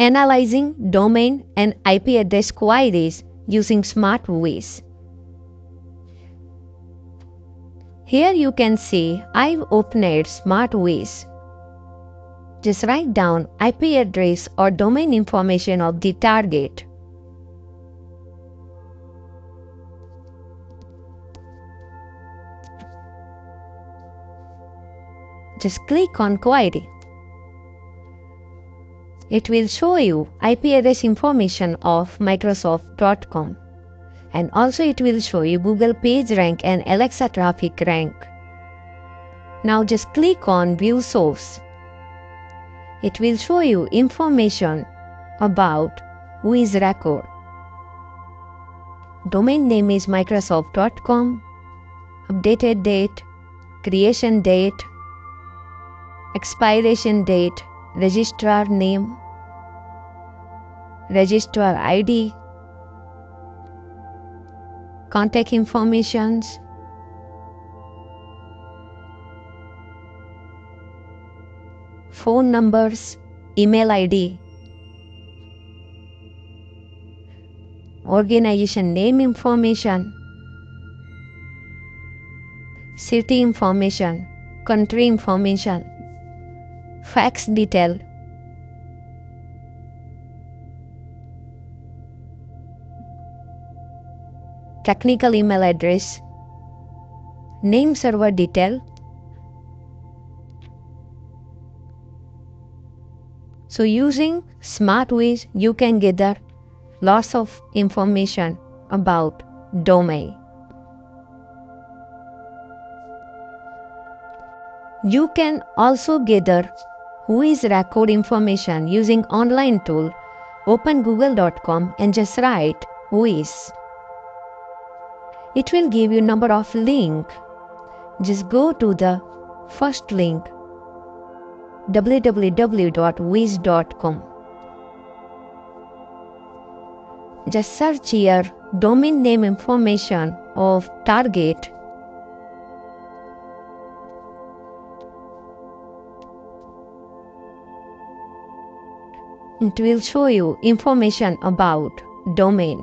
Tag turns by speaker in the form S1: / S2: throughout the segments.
S1: Analyzing domain and IP address queries using SmartWiz. Here you can see I've opened SmartWiz. Just write down IP address or domain information of the target. Just click on Query. It will show you IP address information of Microsoft.com, and also it will show you Google PageRank and Alexa traffic rank. Now just click on View Source. It will show you information about Wiz record. Domain name is Microsoft.com, updated date, creation date, expiration date, registrar name, registrar ID, contact informations, phone numbers, email ID, organization name information, city information, country information, fax detail, technical email address, name server detail. So using SmartWiz, you can gather lots of information about domain. You can also gather Wiz record information using online tool. Open google.com and just write Wiz. It will give you number of link. Just go to the first link, www.wiz.com. Just search here domain name information of target. It will show you information about domain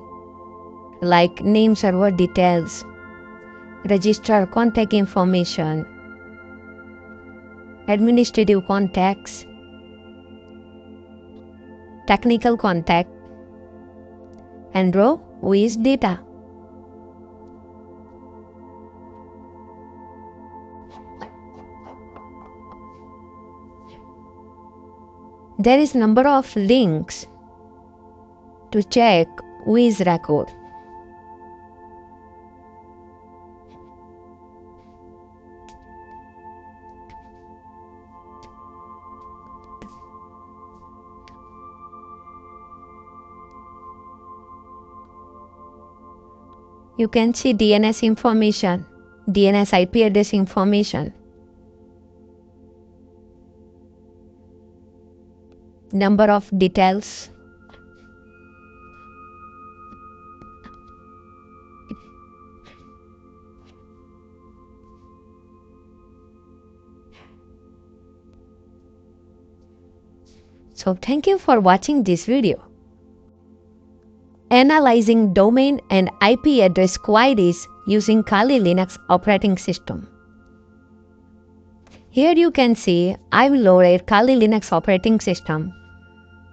S1: like name server details, registrar contact information, administrative contacts, technical contact, and raw Wiz data. There is number of links to check Wiz record. You can see DNS information, DNS IP address information, number of details, so thank you for watching this video. Analyzing domain and IP address queries using Kali Linux operating system. Here you can see I've loaded Kali Linux operating system.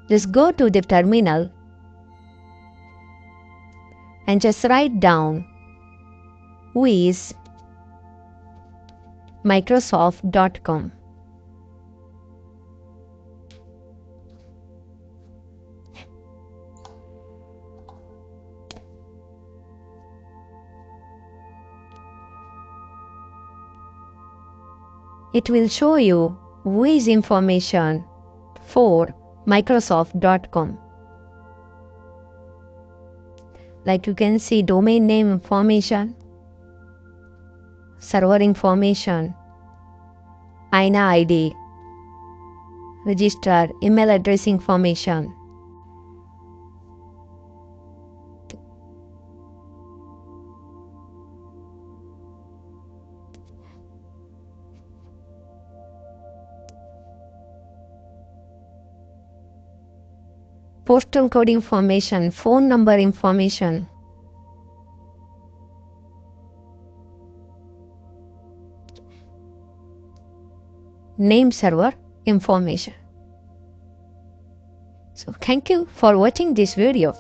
S1: Just go to the terminal and just write down Wiz Microsoft.com. It will show you Wiz information for Microsoft.com. Like you can see domain name information, server information, INA ID, registrar email address information. postal code information, phone number information, name server information. So thank you for watching this video.